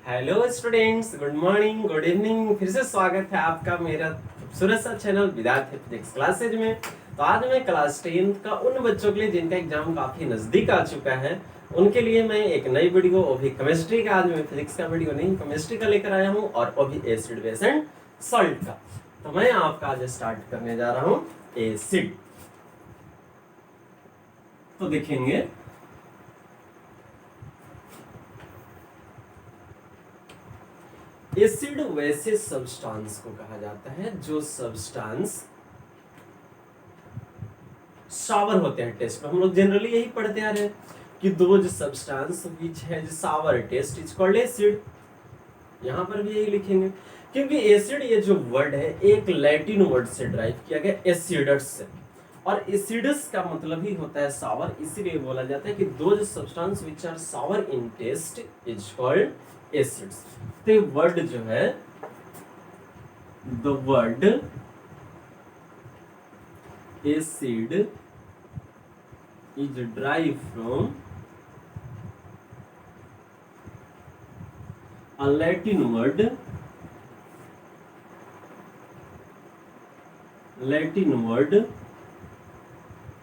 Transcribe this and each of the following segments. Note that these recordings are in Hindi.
Hello students, good morning, good evening. फिर से स्वागत है आपका मेरा खूबसूरत सा चैनल विद्यार्थी फिजिक्स क्लासेज में। तो आज मैं क्लास 10 का उन बच्चों के लिए जिनका एग्जाम काफी नजदीक आ चुका है, उनके लिए मैं एक नई वीडियो, वो भी केमिस्ट्री का, आज मैं फिजिक्स का वीडियो नहीं केमिस्ट्री का लेकर आया हूँ, और वो भी एसिड बेस एंड सॉल्ट का। तो मैं आपका आज स्टार्ट करने जा रहा हूँ एसिड। तो देखेंगे एसिड वैसे सब्सटेंस को कहा जाता है जो सब्सटेंस सावर होते हैं। टेस्ट में हम लोग जनरली यही पढ़ते आ रहे हैं कि those substance which has sour taste is called acid. यहां पर भी यही लिखेंगे, क्योंकि एसिड ये जो वर्ड है एक लैटिन वर्ड से ड्राइव किया गया, एसिडस से, और एसिडस का मतलब ही होता है सावर। इसीलिए बोला जाता है कि those substance which are sour in taste is called acids. तो ये वर्ड जो है, the word acid is derived from a Latin word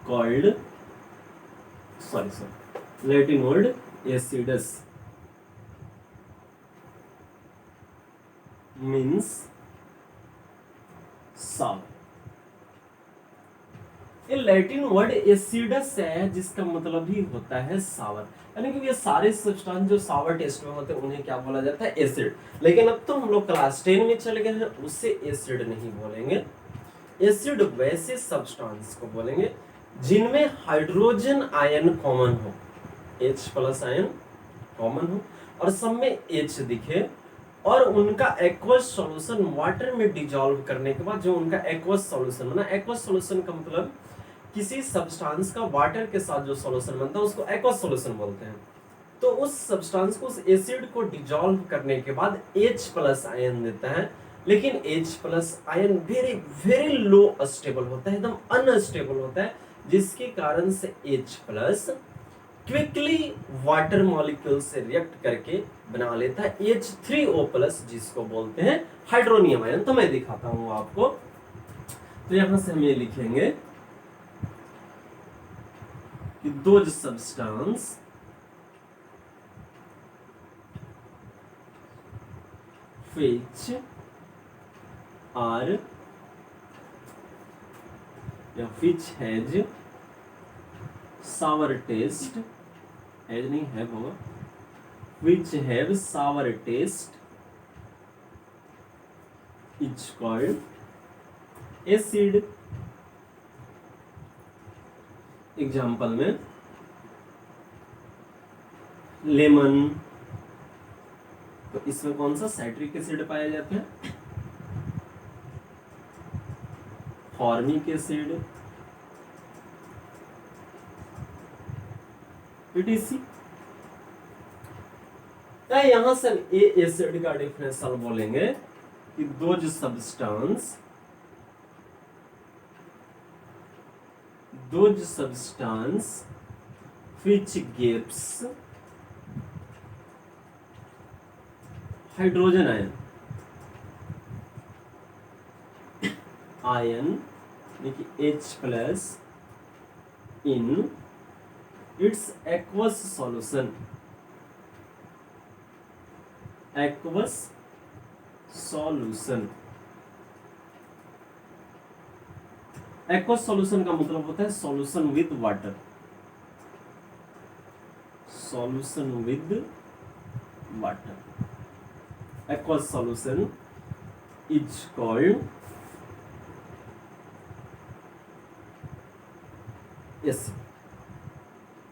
called Latin word acidus, means sour। ये लैटिन वर्ड एसिडस है जिसका मतलब ही होता है सावर, यानी कि ये सारे सब्सटेंस जो सावर टेस्ट में होते हैं उन्हें क्या बोला जाता है, एसिड। लेकिन अब तो हम लोग क्लास 10 में चले गए हैं, उससे एसिड नहीं बोलेंगे। एसिड वैसे सब्सटेंस को बोलेंगे जिनमें हाइड्रोजन आयन कॉमन हो, H+ आयन कॉमन हो, और सब में H दिखे, और उनका एक्वस सॉल्यूशन वाटर में डिजॉल्व करने के बाद जो उनका एक्वस सॉल्यूशन बना, एक्वस सॉल्यूशन का मतलब किसी सब्सटेंस का वाटर के साथ जो सॉल्यूशन बनता है उसको एक्वस सॉल्यूशन बोलते हैं। तो उस सब्सटेंस को, उस एसिड को डिजॉल्व करने के बाद H+ आयन देता है, लेकिन H+ ion very very low stable होता है, एकदम अनस्टेबल होता है, जिसके कारण से H+ क्विकली वाटर मॉलिक्यूल से रिएक्ट करके बना लेता है H3O+, जिसको बोलते हैं हाइड्रोनियम आयन। तो मैं दिखाता हूं आपको। तो यहां से हम ये लिखेंगे कि दोज सब्सटेंस which are या which has sour taste, has नहीं है होगा, which have sour taste is called acid। Example में लेमन, तो इसमें कौन सा साइट्रिक एसिड पाया जाता है, फॉर्मिक एसिड, पीटीसी। यहां से ए एसिड का डिफरेंशियल बोलेंगे कि those substance which gives hydrogen ion देखिए H+ in its aqueous solution, aqueous solution का मतलब होता है solution with water, aqueous solution is called acid.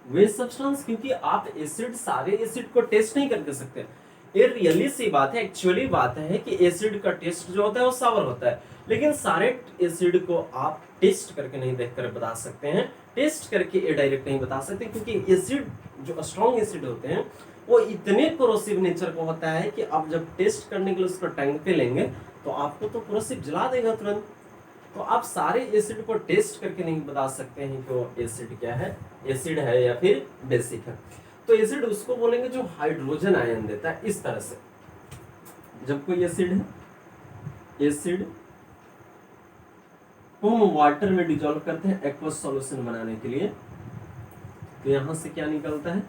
Way substance, क्योंकि आप एसिड, सारे एसिड को टेस्ट नहीं करके सकते, ये रियली सी बात है, एक्चुअली बात है कि एसिड का टेस्ट जो होता है वो सावर होता है, लेकिन सारे एसिड को आप टेस्ट करके नहीं देखकर बता सकते हैं, टेस्ट करके ये डायरेक्ट नहीं बता सकते, क्योंकि एसिड जो स्ट्रॉन्ग एसिड होते हैं वो इतने कोरोसिव नेचर का होता है कि आप जब टेस्ट करने के लिए उसको टंग पे लेंगे तो आपको तो कोरोसिव जला देगा तुरंत। तो आप सारे एसिड को टेस्ट करके नहीं बता सकते हैं कि वो एसिड क्या है, एसिड है या फिर बेसिक है। तो एसिड उसको बोलेंगे जो हाइड्रोजन आयन देता है, इस तरह से। जब कोई एसिड है, एसिड को हम वाटर में डिजोल्व करते हैं एक्वस सॉल्यूशन बनाने के लिए, तो यहां से क्या निकलता है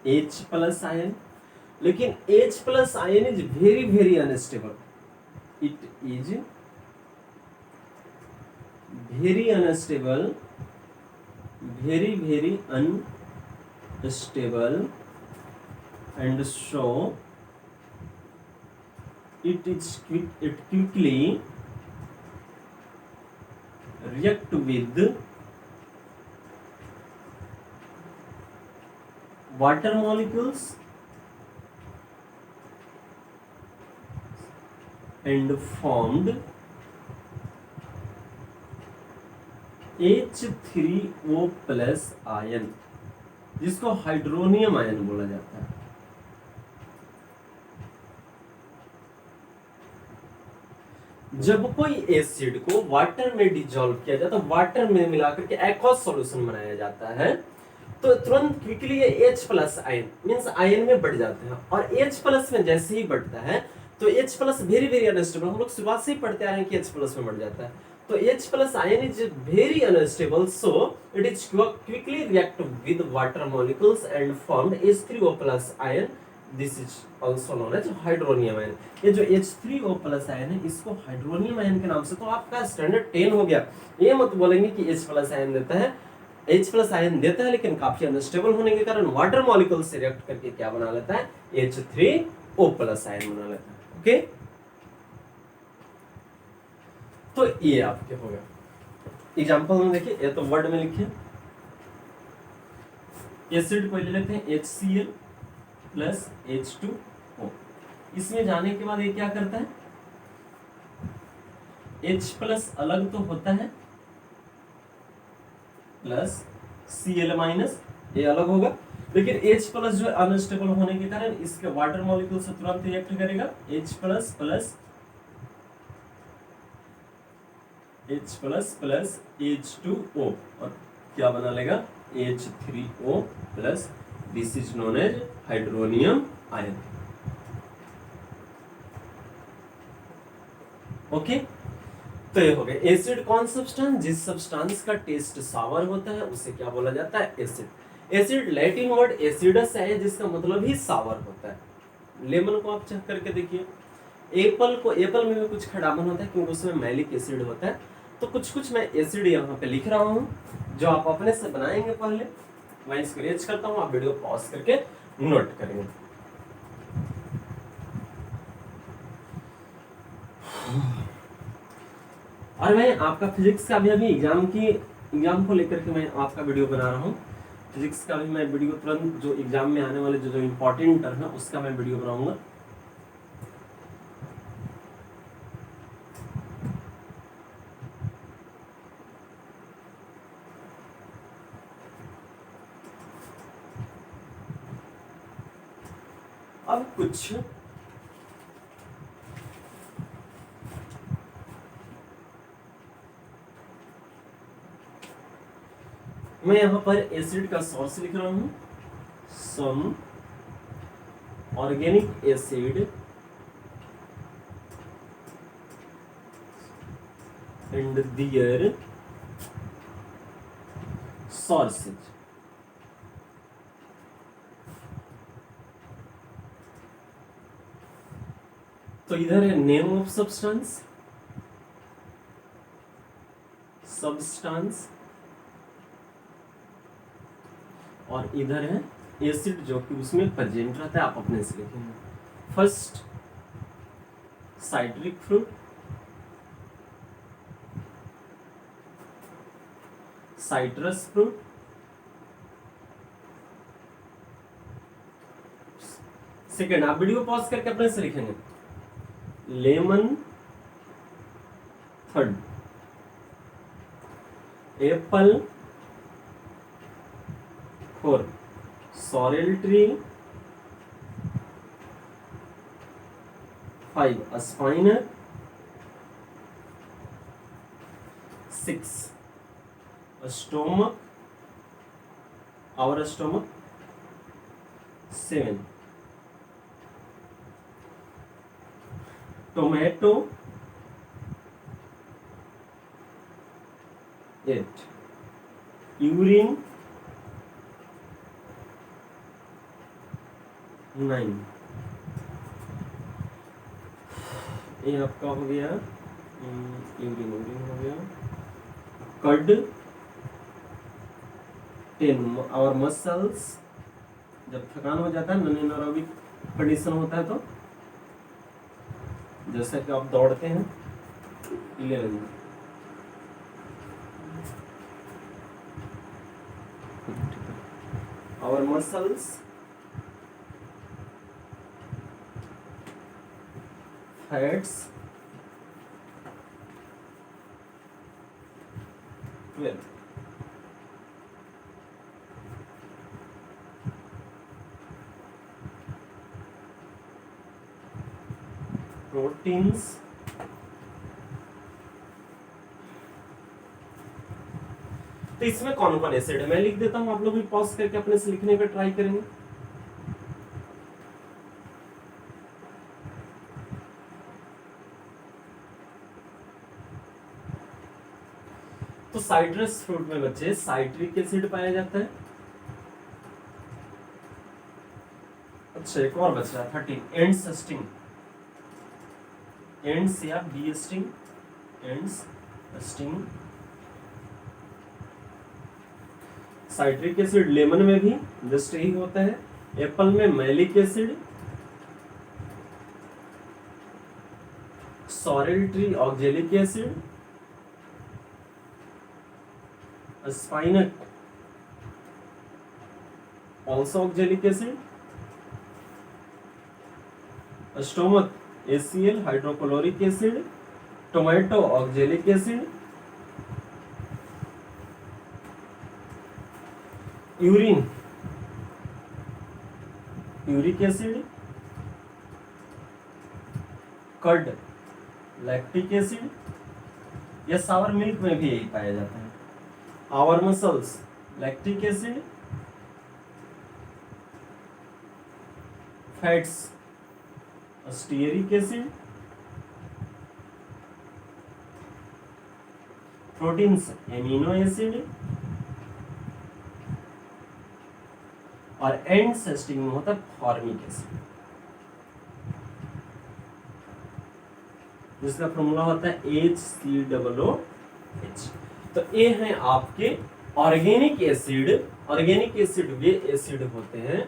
H प्लस आयन। लेकिन H plus ion is very very unstable, it is very unstable, very very unstable, and so it quickly react with water molecules and formed H3O plus ion, जिसको हाइड्रोनियम आयन बोला जाता है। जब कोई एसिड को वाटर में डिजोल्व किया जाता है, वाटर में मिलाकर के एक्वस सॉल्यूशन बनाया जाता है, तो तुरंत क्विकली ये H plus ion means ion में बढ़ जाते हैं। और H प्लस में जैसे ही बढ़ता है तो H plus very very unstable, हम लोग शुरुआत से ही पढ़ते आ रहे हैं कि H प्लस में बढ़ जाता है, तो H plus ion is very unstable, so it is quickly react with water molecules and formed H3O plus ion, this is also known as hydronium ion. ये जो H3O प्लस आयन है इसको हाइड्रोनियम आयन के नाम से, तो आपका स्टैंडर्ड 10 हो गया। ये मत बोलेंगे कि H प्लस आयन देता है, H प्लस आयन देता है लेकिन काफी अनस्टेबल होने के कारण वाटर मॉलिक्यूल से रिएक्ट करके क्या बना लेता है H3O प्लस आयन बना लेता है। ओके, तो ये आपके हो गया। एग्जांपल में देखिए, ये तो वर्ड में लिखे, एसिड को ले लेते हैं HCl प्लस H2O। इसमें जाने के बाद ये क्या करता है, H प्लस अलग तो होता है प्लस Cl माइनस, ये अलग होगा, लेकिन H प्लस जो अनस्टेबल होने के कारण इसके वाटर मॉलिक्यूल से तुरंत रिएक्ट करेगा, H प्लस प्लस H2O और क्या बना लेगा H3O plus, this is known as hydronium ion. Okay, तो ये हो गया एसिड कौन सब्सटेंस, जिस सब्सटेंस का टेस्ट सावर होता है उसे क्या बोला जाता है acid. Acid Latin word acidus है जिसका मतलब ही सावर होता है। लेमन को आप चेक करके देखिए, एप्पल में भी कुछ खटापन होता है क्योंकि उसमें मैलिक एसिड होता है। तो कुछ मैं एसिड यहाँ पे लिख रहा हूँ जो आप अपने से बनाएंगे, पहले मैं स्क्रैच करता हूँ, आप वीडियो पॉज करके नोट करेंगे। और मैं आपका फिजिक्स का भी अभी एग्जाम को लेकर के मैं आपका वीडियो बना रहा हूँ। फिजिक्स का भी मैं वीडियो तुरंत जो एग्जाम में आने वाले जो इंपॉर्टेंट टर्म है उसका मैं वीडियो बनाऊंगा। अब कुछ मैं यहां पर एसिड का सोर्स लिख रहा हूं, some organic acid and their sources. तो इधर है नेम ऑफ सब्सटेंस और इधर है एसिड जो कि उसमें प्रेजेंट रहता है, आप अपने से लिखेंगे। First citric fruit, citrus fruit, second आप वीडियो पॉज करके अपने से लिखेंगे, lemon, third apple, four sorrel tree, five spinach, six stomach, our stomach, seven tomato 8, urine 9, ये आपका हो गया यूरिन हो गया, कर्ड 10, और मसल्स जब थकान हो जाता है, नॉन एनारोबिक कंडीशन होता है, तो जैसे कि आप दौड़ते हैं 11, और मसल्स फैट्स 12, प्रोटीन्स 8। तो इसमें कौन कौन एसिड है मैं लिख देता हूं, आप लोग भी पॉज करके अपने से लिखने का ट्राई करेंगे। तो साइट्रस फ्रूट में बच्चे साइट्रिक एसिड पाया जाता है। अच्छा एक और बच रहा है 13, एंडस्टिंग, एंड्स या bee sting, ant sting. Citric acid lemon में भी जस्ट यही होता है, एप्पल में malic acid, sorrel tree oxalic acid, spinach also oxalic acid, stomach ACl hydrochloric acid, tomato oxalic acid, urine uric acid, curd lactic acid, या सावर मिल्क में भी यही पाया जाता है, our muscles lactic acid, fats stearic acid, proteins amino acid, और एंड सेस्टिंग में होता है फॉर्मिक एसिड, जिसका फॉर्मूला होता है HCOOH। तो ये हैं आपके ऑर्गेनिक एसिड। ऑर्गेनिक एसिड वे एसिड होते हैं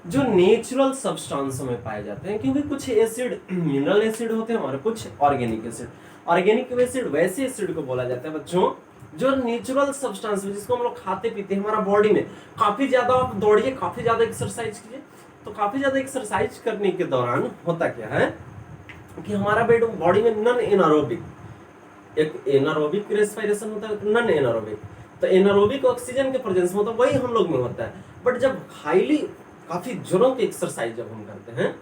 जो नेचुरल सब्सटेंसों में पाए जाते हैं, क्योंकि कुछ एसिड मिनरल एसिड होते हैं और कुछ ऑर्गेनिक एसिड। ऑर्गेनिक एसिड वैसे एसिड को बोला जाता है बच्चों जो नेचुरल सब्सटेंस में, जिसको हम लोग खाते पीते हैं, हमारा बॉडी में काफी ज्यादा आप दौड़िए, काफी ज्यादा एक्सरसाइज कीजिए, तो काफी ज्यादा एक्सरसाइज करने के दौरान होता क्या है कि हमारा बॉडी में नॉन एनारोबिक, एक एनारोबिक रेस्पिरेशन होता है, नॉन एनारोबिक। तो एनारोबिक ऑक्सीजन के प्रेजेंस में, तो वही हम लोग में होता है। बट जब हाईली काफी जोरों की एक्सरसाइज जब हम करते हैं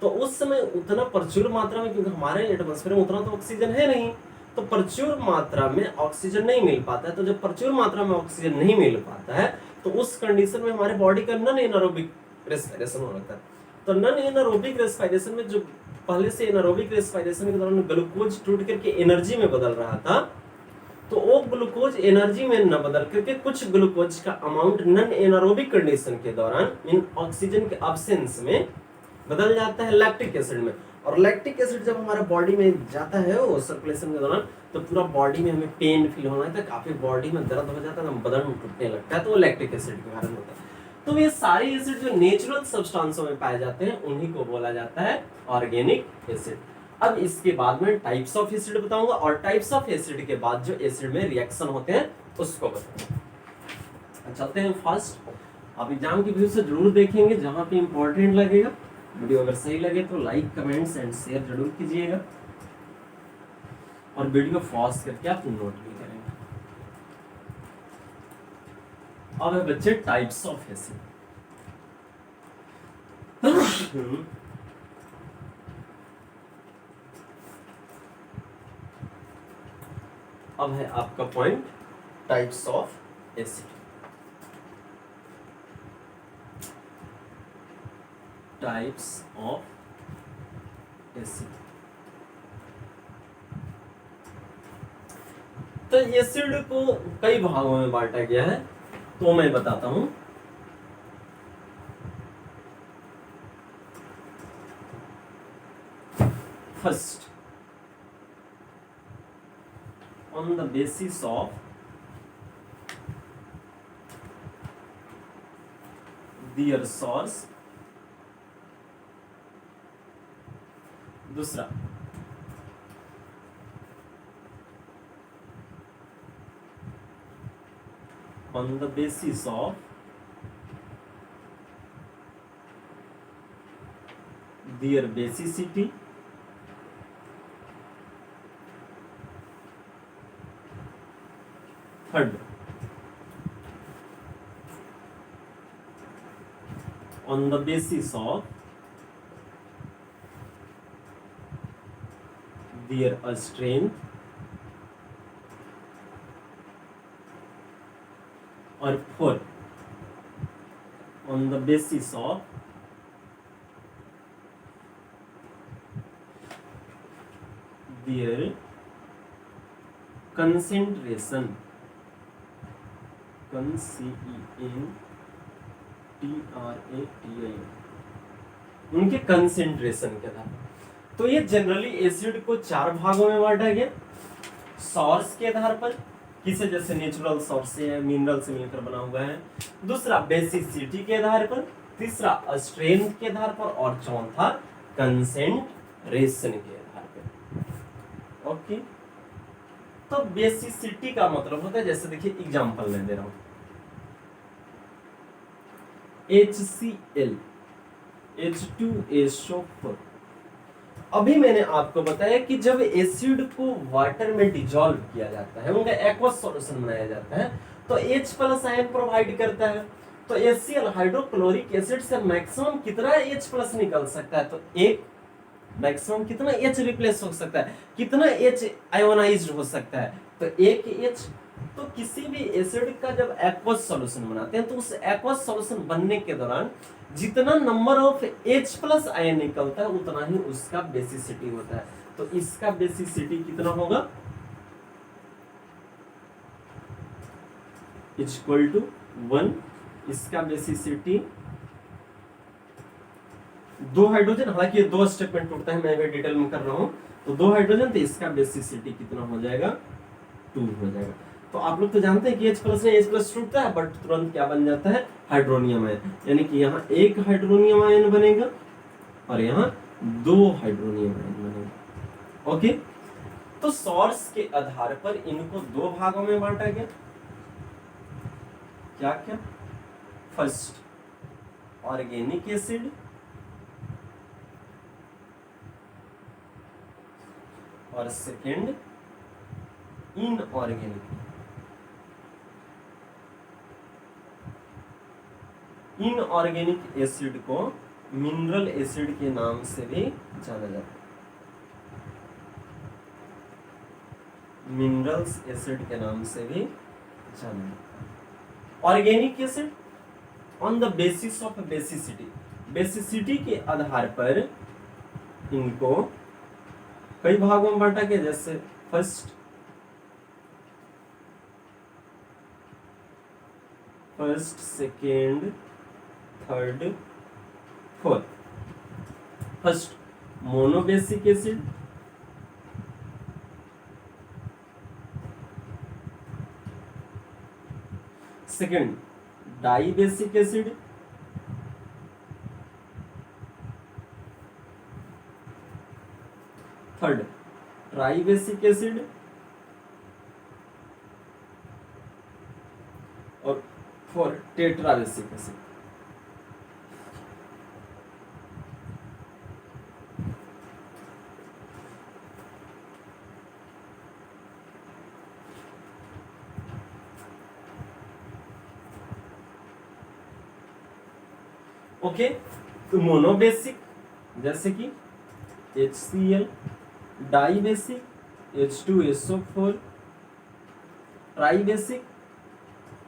तो उस समय उतना प्रचुर मात्रा में, क्योंकि हमारे एटमॉस्फेयर में उतना तो ऑक्सीजन है नहीं, तो प्रचुर मात्रा में ऑक्सीजन नहीं मिल पाता है। तो जब प्रचुर मात्रा में ऑक्सीजन नहीं मिल पाता है तो उस कंडीशन में हमारे बॉडी का नॉन एनारोबिक रेस्पिरेशन हो जाता है। तो नॉन एनारोबिक रेस्पिरेशन में जो पहले से एनारोबिक रेस्पिरेशन के दौरान ग्लूकोज टूट करके एनर्जी में बदल रहा था, तो वो ग्लूकोज एनर्जी में न बदल करके कुछ ग्लूकोज का अमाउंट नॉन एनारोबिक कंडीशन के दौरान इन ऑक्सीजन के अब्सेंस में बदल जाता है लैक्टिक एसिड में। और लैक्टिक एसिड जब हमारे बॉडी में जाता है वो सर्कुलेशन के दौरान, तो पूरा बॉडी में हमें पेन फील होना है, काफी बॉडी में दर्द हो जाता है, बदन टूटने लगता है, तो वो लैक्टिक एसिड के कारण होता है। तो ये सारे एसिड जो नेचुरल सब्सटेंसों में पाए जाते हैं उन्हीं को बोला जाता है ऑर्गेनिक एसिड। अब इसके बाद में टाइप्स ऑफ एसिड बताऊंगा, और टाइप्स ऑफ एसिड के बाद जो एसिड में रिएक्शन होते हैं उसको बताऊंगा। चलते हैं फर्स्ट। आप एग्जाम की व्यू से जरूर देखेंगे, जहां पे इंपॉर्टेंट लगेगा। वीडियो अगर सही लगे तो लाइक कमेंट्स एंड शेयर जरूर कीजिएगा, और वीडियो पॉज करके आप नोट भी करेंगे। अब है बच्चे टाइप्स ऑफ एसिड। अब है आपका point types of acid. Types of acid. तो एसिड को कई भागों में बांटा गया है, तो मैं बताता हूं। First, on the basis of their source. दूसरा, on the basis of their basicity, third, on the basis of their strength, और fourth, on the basis of their concentration, concentration, उनके कंसेंट्रेशन के आधार पर। तो ये जनरली एसिड को 4 भागों में बांटा गया। सोर्स के आधार पर, किसे जैसे नेचुरल सोर्स से, मिनरल से मिलकर बना हुआ है। दूसरा, बेसिसिटी के आधार पर। तीसरा, स्ट्रेंथ के आधार पर। और चौथा, कंसेंट्रेशन के आधार पर। ओके, तो बेसिसिटी का मतलब होता है, जैसे देखिए एग्जांपल मैं दे रहा हूं, HCl, H2SO4। अभी मैंने आपको बताया कि जब एसिड को वाटर में डिजोल्व किया जाता है, उनका एक्वस सॉल्यूशन बनाया जाता है, तो H प्लस आयन प्रोवाइड करता है। तो HCl हाइड्रोक्लोरिक एसिड से मैक्सिमम कितना H प्लस निकल सकता है? तो एक मैक्सिमम कितना H रिप्लेस हो सकता है, कितना H आयोनाइज्ड हो सकता है? तो एक H। तो किसी भी एसिड का जब एक्वस सॉल्यूशन बनाते हैं, तो उस एक्वस सॉल्यूशन बनने के दौरान जितना number of H plus ion निकलता है, उतना ही उसका बेसिसिटी होता है। तो इसका बेसिसिटी कितना होगा? Equal to 1। इसका बेसिसिटी 2 हाइड्रोजन, हालांकि ये 2 स्टेप में टूटता है, मैं भी डिटेल में कर रहा हूं। तो 2 हाइड्रोजन, तो इसका बेसिसिटी कितना हो जाएगा? 2 हो जाएगा। तो आप लोग तो जानते हैं कि H प्लस में H प्लस टूटता है, बट तुरंत क्या बन जाता है? Hydronium ion. यानी कि यहाँ 1 हाइड्रोनियम आयन बनेगा और यहाँ 2 हाइड्रोनियम आयन बनेगा। ओके, तो सोर्स के आधार पर इनको 2 भागों में बांटा गया। क्या क्या? फर्स्ट, ऑर्गेनिक एसिड, और सेकेंड, इनऑर्गेनिक। इनऑर्गेनिक एसिड को मिनरल एसिड के नाम से भी जाना जाता है। मिनरल्स एसिड के नाम से भी जाना जाता है। Organic acid on the basis of basicity, basicity के आधार पर इनको कई भागों में बांटा गया। जैसे first, second, third, fourth. First, monobasic acid. Second, dibasic acid. Third, tribasic acid. और फोर्थ, टेट्राबेसिक एसिड। ओके, तो मोनोबेसिक जैसे कि HCl, dibasic H2SO4, tribasic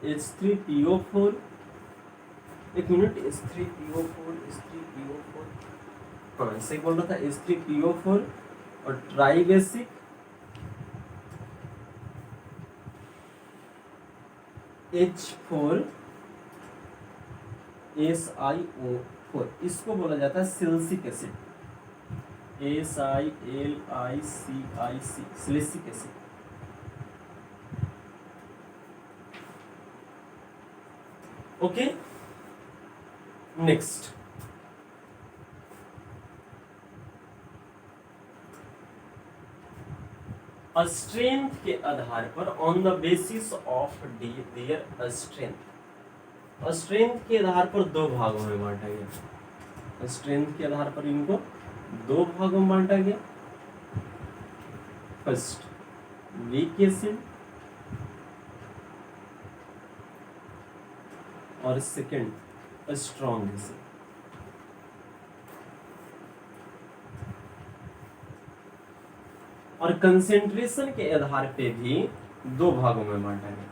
H3PO4, एक मिनट, H3PO4, हाँ ऐसे बोल रहा था, H3PO4, और ट्राइबेसिक H4 SiO4, इसको बोला जाता है silicic acid, SiLiCiC, silicic acid. Okay, next strength के आधार पर, on the basis of their strength, strength के आधार पर दो भागों में बांटा गया। स्ट्रेंथ के आधार पर इनको दो भागों में बांटा गया। फर्स्ट वीक एसिड और सेकंड स्ट्रॉन्ग एसिड। और कंसेंट्रेशन के आधार पे भी दो भागों में बांटा गया।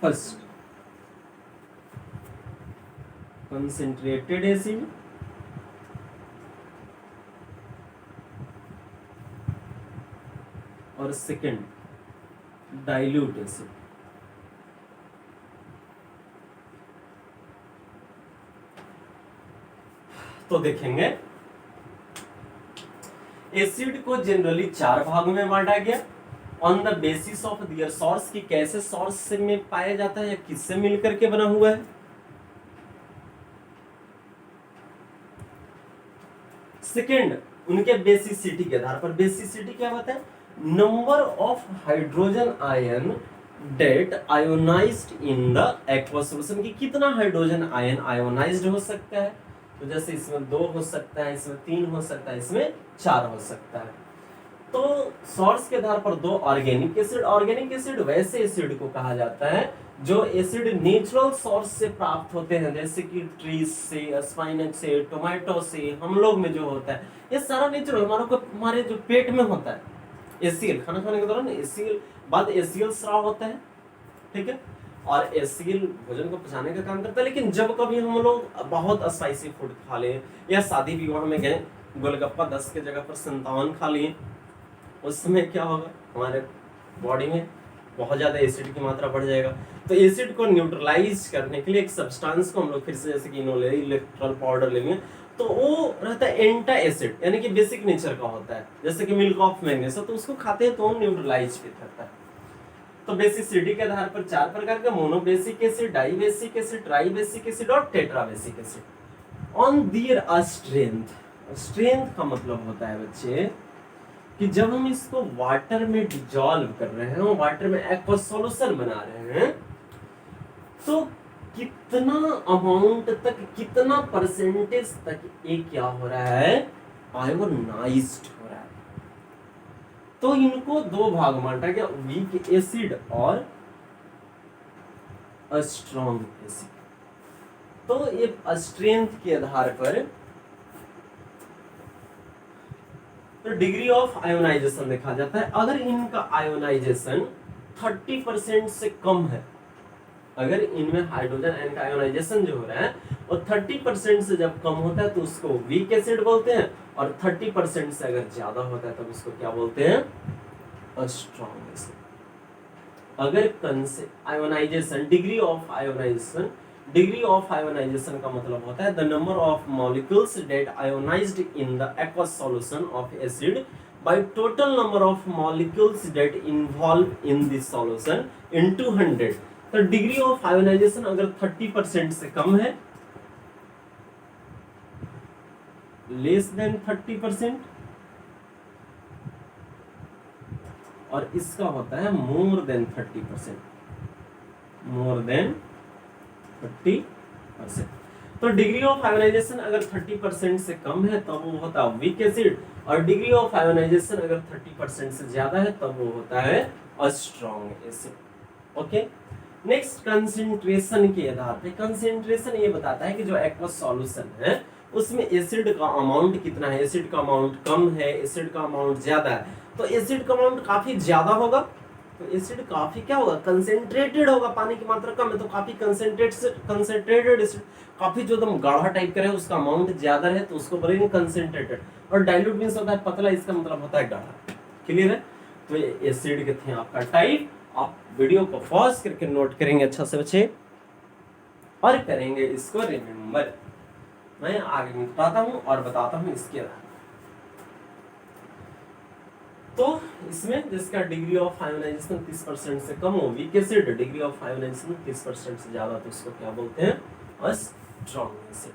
फर्स्ट कंसेंट्रेटेड एसिड और सेकंड डाइल्यूट एसिड। तो देखेंगे एसिड को जनरली चार भागों में बांटा गया on the basis of their source, की कैसे सोर्स से में पाया जाता है या किससे मिलकर के बना हुआ है। सेकंड उनके बेसिसिटी के आधार पर, बेसिसिटी क्या होता है, number of hydrogen ion that ionized in the aqueous solution, की कितना हाइड्रोजन आयन आयोनाइज्ड हो सकता है। तो जैसे इसमें 2 हो सकता है, इसमें 3 हो सकता है, इसमें 4 हो सकता है। तो सोर्स के आधार पर दो ऑर्गेनिक एसिड, ऑर्गेनिक एसिड वैसे एसिड को कहा जाता है जो एसिड नेचुरल सोर्स से प्राप्त होते हैं, जैसे कि ट्रीज से, स्पाइनच से, टोमेटो से, हम लोग में जो होता है ये सारा नेचुरल हमारे जो पेट में होता है। एसीएल खाना खाने के दौरान एसीएल बाद एसीएल स्राव होता है, ठीक है, और एसीएल भोजन को पचाने का काम करता है। लेकिन जब कभी हम लोग बहुत स्पाइसी फूड खा लें या शादी विवाह में गए, गोलगप्पा 10 के जगह पर 57 खा लिए, उस समय क्या होगा, हमारे बॉडी में बहुत ज्यादा एसिड की मात्रा बढ़ जाएगा। तो एसिड को न्यूट्रलाइज करने के लिए एक सब्सटेंस को हम लोग फिर से, जैसे कि इलेक्ट्रॉल पाउडर लेंगे, तो वो रहता है एंटा एसिड, यानी कि बेसिक नेचर का होता है, जैसे कि मिल्क ऑफ मैग्नीशियम, तो उसको खाते हैं तो न्यूट्रलाइज करता है। तो बेसिसिटी के आधार पर 4 प्रकार के, monobasic acid, dibasic acid, tribasic acid और tetrabasic acid. On their strength, strength का मतलब होता है बच्चे कि जब हम इसको वाटर में डिजॉल्व कर रहे हैं, वाटर में एक्वस सॉल्यूशन बना रहे हैं, तो कितना अमाउंट तक, कितना परसेंटेज तक ये क्या हो रहा है, आयोनाइज्ड हो रहा है। तो इनको दो भाग बांटा गया, वीक एसिड और स्ट्रॉन्ग एसिड। तो ये स्ट्रेंथ के आधार पर तो डिग्री ऑफ आयोनाइजेशन देखा जाता है। अगर इनका आयोनाइजेशन 30% से कम है, अगर इनमें हाइड्रोजन आयन का आयोनाइजेशन जो हो रहा है वो 30% से जब कम होता है तो उसको वीक एसिड बोलते हैं, और 30% से अगर ज्यादा होता है तब उसको क्या बोलते हैं, स्ट्रॉन्ग एसिड। अगर ionization, degree of ionization, degree of ionization का मतलब होता है the number of molecules that ionized in the aqueous solution of acid by total number of molecules that involve in this solution into 100। तो डिग्री ऑफ आयोनाइजेशन अगर 30% से कम है, लेस देन 30%, और इसका होता है मोर देन 30%, मोर देन 30%। तो डिग्री ऑफ आयोनाइजेशन अगर 30% से कम है तब वो होता है वीक एसिड, और डिग्री ऑफ आयोनाइजेशन अगर 30% से ज्यादा है तब वो होता है strong acid. Okay, next concentration के आधार पे, कंसेंट्रेशन ये बताता है कि जो एक्वस सॉल्यूशन है उसमें एसिड का अमाउंट कितना है, एसिड का अमाउंट कम है, एसिड का अमाउंट ज्यादा है। तो एसिड का अमाउंट काफी ज्यादा होगा तो एसिड काफी क्या होगा, कंसेंट्रेटेड होगा, पानी की मात्रा कम है तो काफी कंसेंट्रेटेड एसिड, काफी जो एकदम गाढ़ा टाइप का है उसका अमाउंट ज्यादा है तो उसको बोलेंगे कंसेंट्रेटेड। और डाइल्यूट मींस होता है पतला, इसका मतलब होता है गाढ़ा। क्लियर है? तो ये एसिड के थे आपका टाइप, आप वीडियो को पॉज करके नोट करेंगे अच्छा से बच्चे और करेंगे इसको रिमेम्बर। मैं आगे बताता हूँ और बताता हूँ इसके बाद। तो इसमें जिसका डिग्री ऑफ आयोनाइजेशन 30% से कम हो, weak acid degree of ionization 30% से ज्यादा, तो इसको क्या बोलते हैं? Strong acid.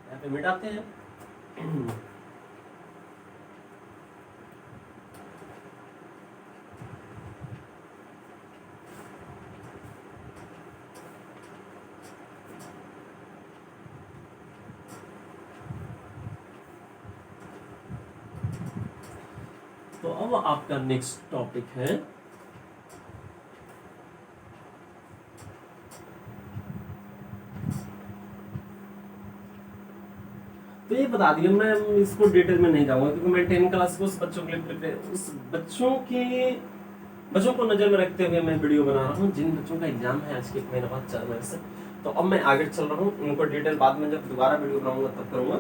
यहाँ पे मिटाते हैं। तो अब आपका नेक्स्ट टॉपिक है तो ये बता दिया, मैं इसको डिटेल में नहीं जाऊंगा क्योंकि मैं 10 क्लास को उस बच्चों के लिए प्रिपेयर, उस बच्चों को नजर में रखते हुए मैं वीडियो बना रहा हूँ जिन बच्चों का एग्जाम है आज के 1 महीने बाद, 4 महीने से। तो अब मैं आगे चल रहा हूँ, उनको डिटेल बाद में जब दोबारा वीडियो बनाऊंगा तब करूंगा।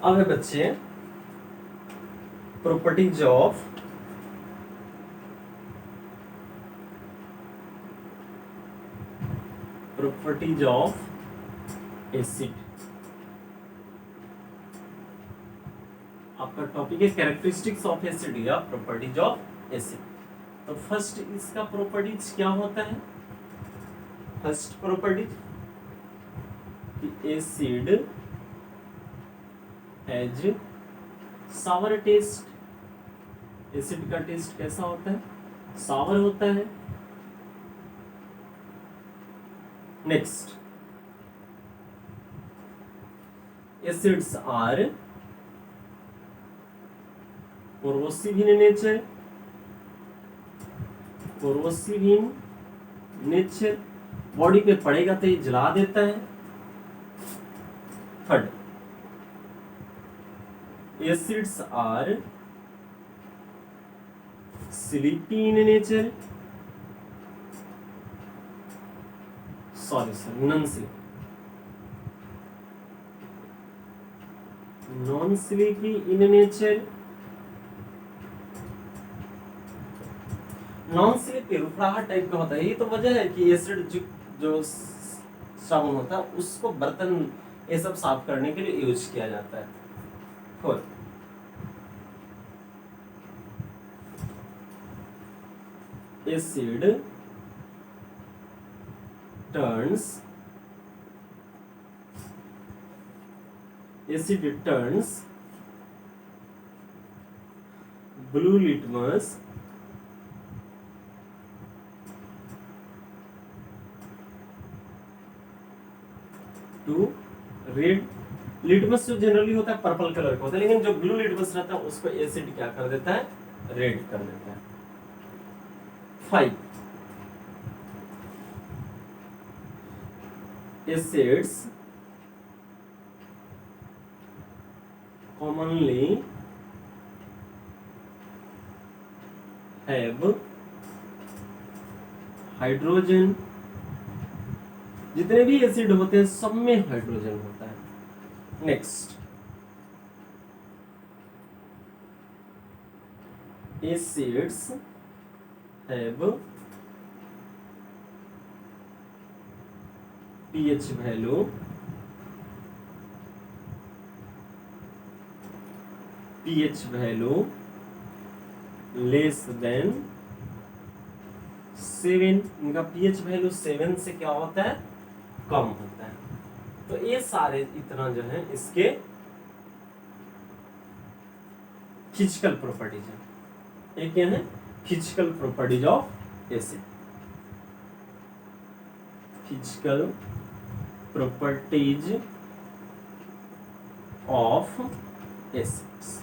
अब है बच्चे प्रॉपर्टीज ऑफ एसिड। आपका टॉपिक है कैरेक्टरिस्टिक्स ऑफ एसिड या प्रॉपर्टीज ऑफ एसिड। तो फर्स्ट इसका प्रॉपर्टीज क्या होता है? First properties, acid has sour taste. Acid का टेस्ट कैसा होता है? सावर होता है। Next, acids are corrosive in nature. Corrosive in nature, body पे पड़ेगा तो ये जला देता है। Third, acids are sleepy in nature. Sorry sir, non sleepy in nature. Non sleepy रुफड़ाहट type का होता है। ये तो वजह है कि एसिड जो साबुन होता है उसको बर्तन ये सब साफ करने के लिए यूज किया जाता है। Four, acid turns blue litmus to red। Litmus जो जनरली होता है पर्पल कलर का होता है, लेकिन जो ब्लू लिटमस रहता है उसको एसिड क्या कर देता है? रेड कर देता है। 5, एसिड्स commonly have हाइड्रोजन। जितने भी एसिड होते हैं सब में हाइड्रोजन होता है। Next, acids have pH value less than 7। इनका pH वैल्यू 7 से क्या होता है? कम होता है। तो ये सारे इतना जो है इसके फिजिकल प्रॉपर्टीज है। एक क्या है? Physical properties of acid. Physical properties of acids,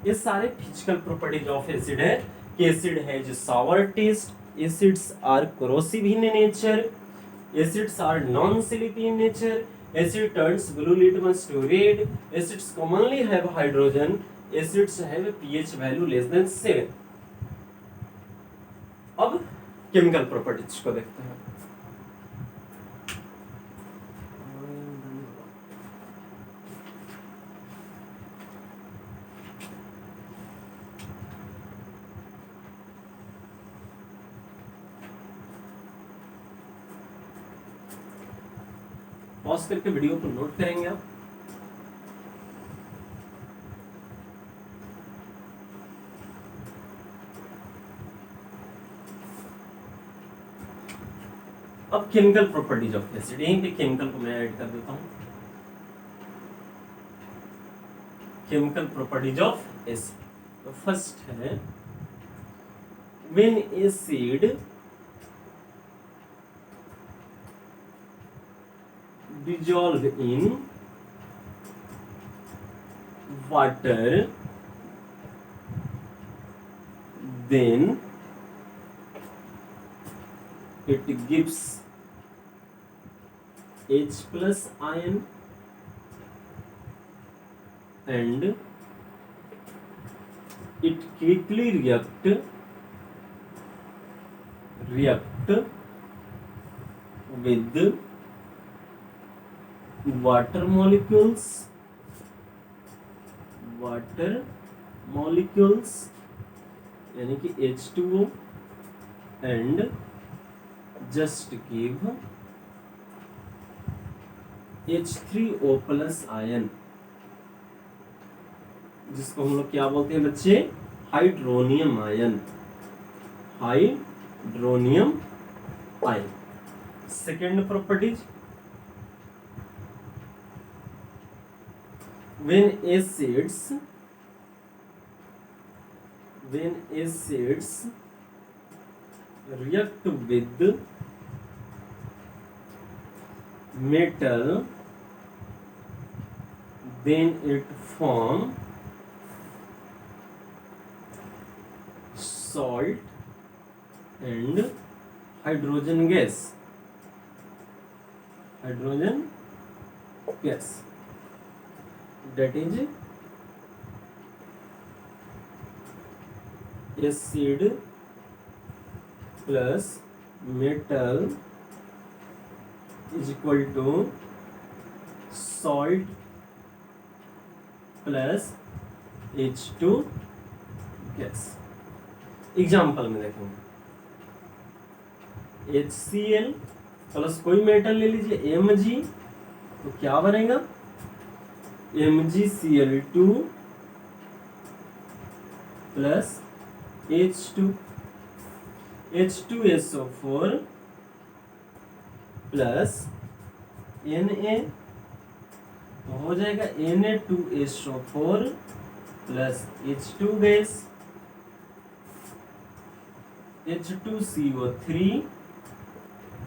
ये सारे फिजिकल प्रॉपर्टीज ऑफ एसिड है कि एसिड है जो sour taste, acids are corrosive in nature, acids are non sleepy in nature, acid turns blue litmus to red, acids commonly have hydrogen, acids have pH value less than 7। अब केमिकल प्रॉपर्टीज को देखते हैं। पॉज करके वीडियो को नोट करेंगे आप। अब केमिकल प्रॉपर्टीज ऑफ एसिड, यहीं पे केमिकल को मैं ऐड कर देता हूं। केमिकल प्रॉपर्टीज ऑफ एसिड, तो फर्स्ट है when acid dissolve in water, then it gives H plus ion and it quickly react with water molecules यानी कि H2O and just give H3O plus ion, जिसको हम लोग क्या बोलते हैं बच्चे, hydronium ion. Second properties, when acids react with metal, then it form salt and hydrogen gas, that is acid plus metal is equal to salt plus H2 gas. Example में देखेंगे HCl प्लस कोई मेटल ले लीजिए Mg, तो क्या बनेगा MgCl2 plus H2, H2SO4 plus Na, तो हो जाएगा Na2SO4 plus H2 gas, H2CO3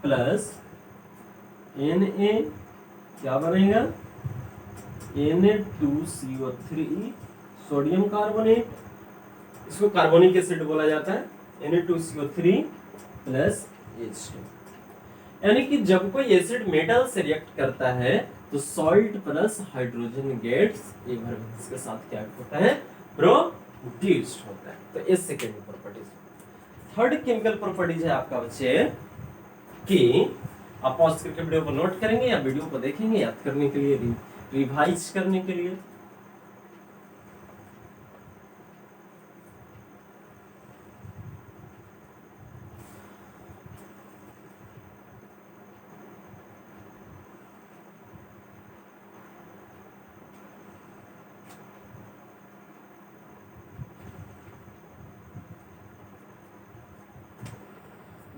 plus Na, क्या बनेगा Na2CO3 सोडियम कार्बोनेट, इसको कार्बोनिक एसिड बोला जाता है। Na2CO3 प्लस H2, यानी कि जब कोई एसिड मेटल से रिएक्ट करता है तो सॉल्ट प्लस हाइड्रोजन गैस एक बार इसके साथ क्या होता है, प्रोड्यूस्ड होता है। तो इस second properties. Third chemical properties है आपका बच्चे कि आप पॉज करके वीडियो को नोट करेंगे या वीडियो को देखेंगे याद करने के लिए, रिवाइज करने के लिए।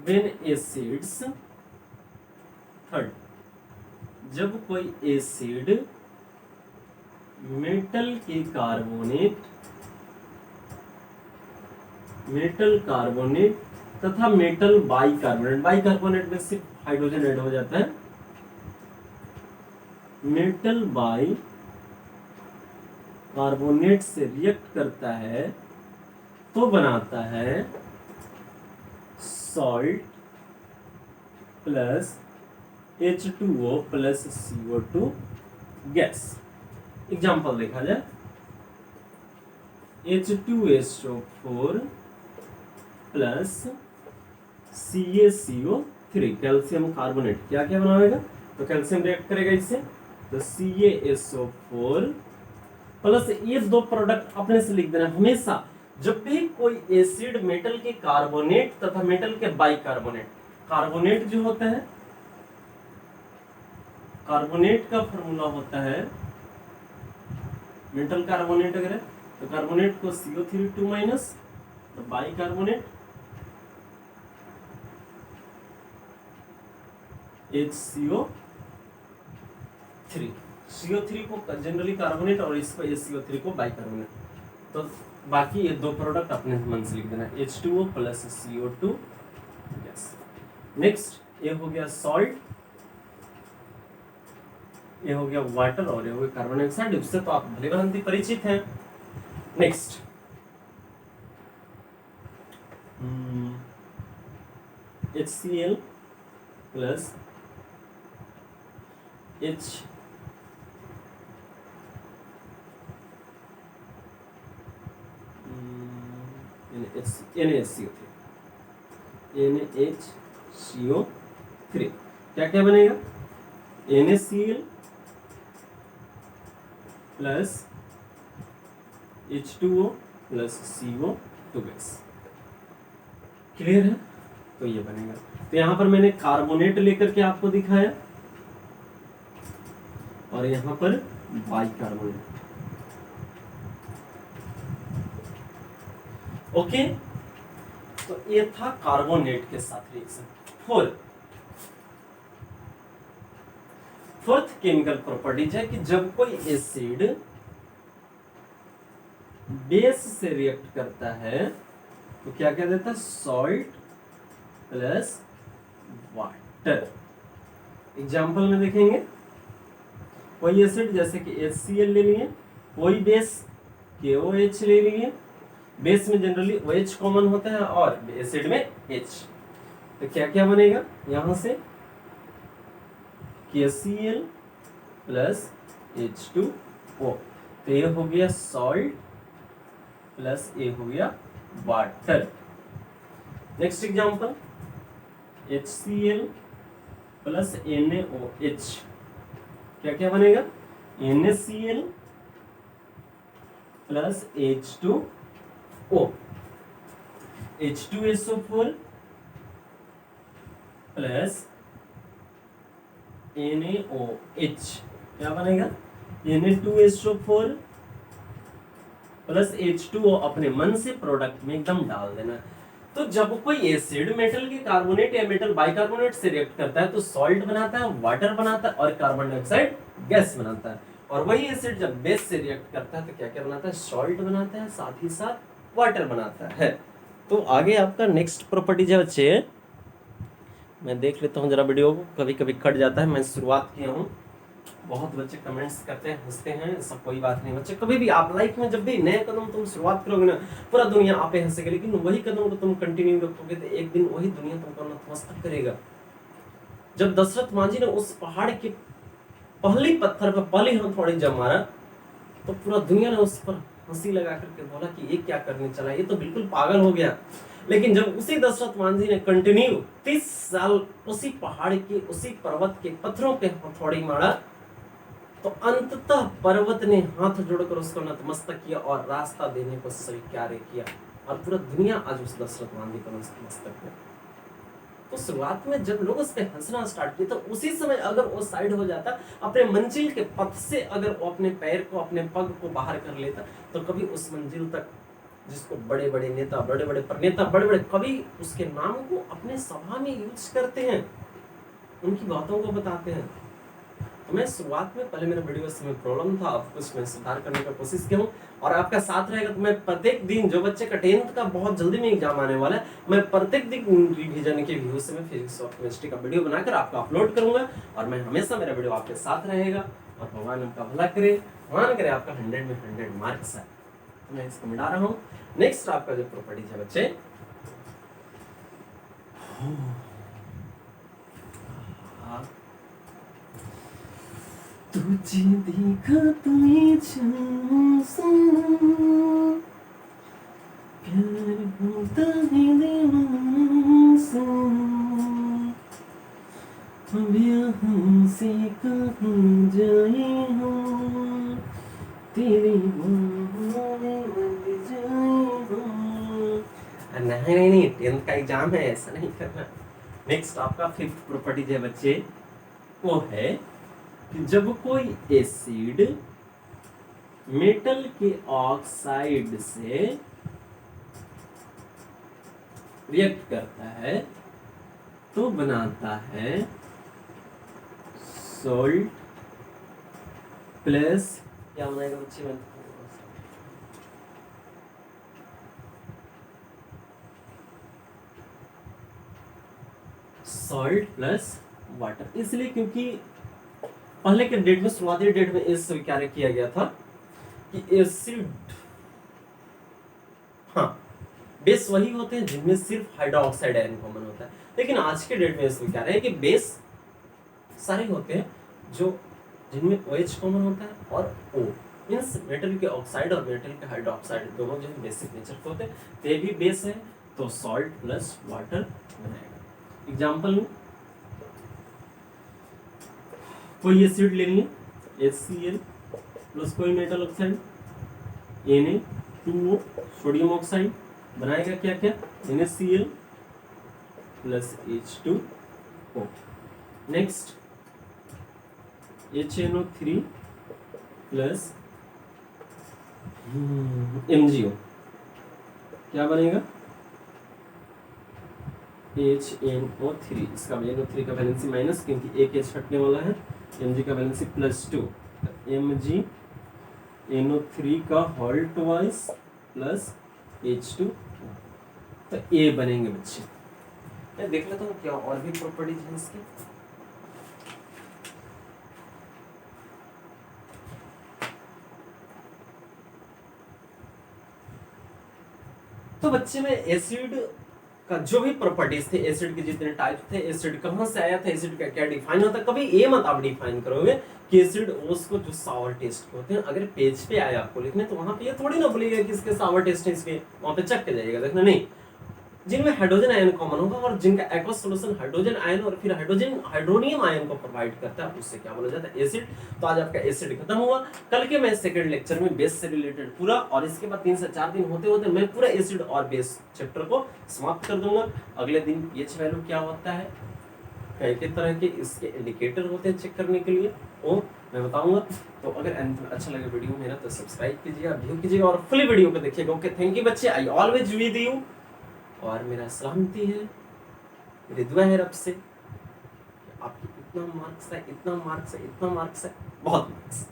When acids, थर्ड, जब कोई एसिड मेटल कार्बोनेट तथा मेटल बाइकार्बोनेट में सिर्फ हाइड्रोजन ऐड हो जाता है, मेटल बाई कार्बोनेट से रिएक्ट करता है तो बनाता है salt plus H2O plus CO2 gas. Example देखा जाए H2SO4 plus CaCO3 calcium carbonate क्या क्या बनाएगा, तो कैल्शियम रिएक्ट करेगा इससे, तो CaSO4 प्लस ये दो प्रोडक्ट अपने से लिख देना हमेशा। जब भी कोई एसिड मेटल के कार्बोनेट तथा मेटल के बाइकार्बोनेट, कार्बोनेट जो होता है, कार्बोनेट का फॉर्मूला होता है मेटल कार्बोनेट अगर है तो कार्बोनेट को CO3 2 माइनस, तो बाइकार्बोनेट HCO3, CO3 को जनरली कार्बोनेट और इसको HCO3 को बाइकार्बोनेट। तो बाकी ये दो प्रोडक्ट अपने मन से लिख देना, H2O plus CO2 gas. Next ये हो गया सॉल्ट, ये हो गया वाटर और ये हो गया कार्बन डाइऑक्साइड, उससे तो आप भली भांति परिचित हैं। नेक्स्ट HCl प्लस NaCO3 क्या क्या बनेगा, NaCl plus H2O plus CO2 gas. Clear है, तो ये बनेगा। तो यहां पर मैंने कार्बोनेट लेकर के आपको दिखाया और यहां पर बाइकार्बोनेट। ओके, तो ये था कार्बोनेट के साथ रिएक्शन। फोर्थ केमिकल प्रॉपर्टीज है कि जब कोई एसिड बेस से रिएक्ट करता है तो क्या क्या देता है, सॉल्ट प्लस वाटर। एग्जाम्पल में देखेंगे, कोई एसिड जैसे कि HCl ले लिए, कोई बेस KOH ले लिए, बेस में जनरली OH कॉमन होता है और एसिड में H, तो क्या क्या बनेगा यहां से, KCl प्लस H2O, तो ये हो गया सॉल्ट प्लस ये हो गया water. Next example HCl plus NaOH, क्या क्या बनेगा, NaCl plus H2O, H2SO4 plus NaOH, क्या बनेगा, Na2SO4 प्लस H2O, अपने मन से प्रोडक्ट में एकदम डाल देना। तो जब कोई एसिड मेटल के कार्बोनेट या मेटल बाइकार्बोनेट से रिएक्ट करता है तो सॉल्ट बनाता है, वाटर बनाता है और कार्बन डाइऑक्साइड गैस बनाता है। और वही एसिड जब बेस से रिएक्ट करता है तो क्या क्या बनाता है, सॉल्ट बनाता है, साथ ही साथ वाटर बनाता है। तो आगे आपका नेक्स्ट प्रॉपर्टी जो बच्चे, मैं देख लेता हूँ जरा वीडियो को, कभी कभी कट जाता है, मैं शुरुआत किया हूँ, बहुत बच्चे कमेंट्स करते हैं, हंसते हैं, सब कोई बात नहीं बच्चे। कभी भी आप लाइफ में जब भी नए कदम तुम शुरुआत करोगे ना, पूरा दुनिया आप पे हंसेगी, लेकिन वही कदम को तुम कंटिन्यू रखोगे तो एक दिन वही दुनिया तुमको नतमस्तक करेगा। जब दशरथ मांझी ने उस पहाड़ के पहली पत्थर पर पहली हथौड़ी जब मारा तो पूरा दुनिया ने उस पर हंसी लगा करके बोला कि ये क्या करने चला, ये तो बिल्कुल पागल हो गया। लेकिन जब उसी दशरथ मांझी ने कंटिन्यू 30 साल उसी पहाड़ के उसी पर्वत के पत्थरों पे हथौड़ी मारा तो अंततः पर्वत ने हाथ जोड़कर उसको नतमस्तक किया और रास्ता देने को स्वीकार किया, और पूरा दुनिया आज उस दशरथ मांझी को नतमस्तक है। तो शुरुआत में जब लोग उस पे हंसना स्टार्ट किए तो उसी समय अगर वो साइड हो जाता, अपने मंजिल के पथ से अगर वो अपने पैर को, अपने पग को बाहर कर लेता, तो कभी उस मंजिल तक, जिसको बड़े बड़े नेता, बड़े बड़े प्रणेता, बड़े बड़े कवि उसके नाम को अपने सभा में यूज करते हैं, उनकी बातों को बताते हैं। तो मैं शुरुआत में पहले मेरे वीडियो में प्रॉब्लम था, अब कुछ मैं सुधार करने का कोशिश किया हूँ और आपका साथ रहेगा तो मैं प्रत्येक दिन, जो बच्चे का 10th का बहुत जल्दी में एग्जाम आने वाला है, मैं प्रत्येक दिन रिवीजन के व्यू से मैं फिजिक्स और केमिस्ट्री का वीडियो बनाकर आपको अपलोड करूंगा और मैं हमेशा मेरा वीडियो आपके साथ रहेगा और भगवान उनका भला करे, भगवान करे आपका 100 में 100 मार्क्स है। तो मैं इसको मिटा रहा हूँ। नेक्स्ट आपका जो प्रॉपर्टीज है बच्चे, तुझे देखा तो ये प्यार होता है दीवाना सा। नहीं नहीं, 10th का एग्जाम है, ऐसा नहीं करना। नेक्स्ट आपका फिफ्थ प्रॉपर्टी है बच्चे, वो है कि जब कोई एसिड मेटल के ऑक्साइड से रिएक्ट करता है तो बनाता है सॉल्ट प्लस, क्या बनाएगा बच्चे में, सॉल्ट प्लस वाटर। इसलिए क्योंकि पहले के डेट में, शुरुआती डेट में इस स्वीकार किया गया था कि एसिड, हाँ, बेस वही होते हैं जिनमें सिर्फ हाइड्रोक्साइड आयन कॉमन होता है। लेकिन आज के डेट में ये स्वीकार है कि बेस सारे होते हैं जो जिनमें OH कॉमन होता है और O, मींस मेटल के ऑक्साइड और मेटल के हाइड्रोक्साइड दोनों जो है बेसिक नेचर के होते हैं, ते भी बेस है, तो सॉल्ट प्लस वाटर बनाएगा। एग्जांपल में कोई एसिड ले लिए, HCl प्लस कोई metal oxide Na2O, sodium oxide बनाएगा क्या क्या, NaCl plus H2O। Next HNO3 plus MgO, क्या बनेगा, HNO3। इसका NO3 का वैलेंसी माइनस, क्योंकि एक H हटने वाला है, Mg का वैलेंसी +2, Mg NO3 का होल ट्वाइस प्लस H2, तो A बनेंगे बच्चे। मैं देख लेता हूँ क्या और भी प्रॉपर्टीज हैं इसकी। तो बच्चे में एसिड का जो भी प्रॉपर्टीज थे, एसिड के जितने टाइप थे, एसिड कहाँ से आया था, एसिड का क्या डिफाइन होता है, कभी ये मत आप डिफाइन करोगे कि एसिड उसको जो सावर टेस्ट के होते हैं, अगर पेज पे आया आपको लिखने तो वहां पे ये थोड़ी ना बोलिएगा कि इसके सावर टेस्ट है, इसके वहां पे चेक कर जाइएगा, देखना नहीं, जिनमें हाइड्रोजन आयन कॉमन होगा और जिनका एक्वस सॉल्यूशन हाइड्रोजन आयन और फिर हाइड्रोनियम आयन को प्रोवाइड करता है, उससे क्या बोला जाता है, एसिड। तो आज आपका एसिड खत्म हुआ। कल के मैं सेकंड लेक्चर में बेस से रिलेटेड पूरा, और इसके बाद 3 से 4 दिन होते होते मैं पूरा एसिड और बेस चैप्टर को समाप्त कर दूंगा। अगले दिन pH वैल्यू क्या होता है, कई तरह के इसके इंडिकेटर होते हैं चेक करने के लिए, वो मैं बताऊंगा। तो अगर अच्छा लगे वीडियो मेरा तो सब्सक्राइब कीजिएगा, व्यू कीजिएगा और फुल वीडियो को देखिएगा। ओके, थैंक यू बच्चे, आई ऑलवेज विद यू। और मेरा सलामती है, मेरी दुआ है रब से, आपकी इतना मार्क्स है, इतना मार्क्स है, इतना मार्क्स है, बहुत मार्क्स।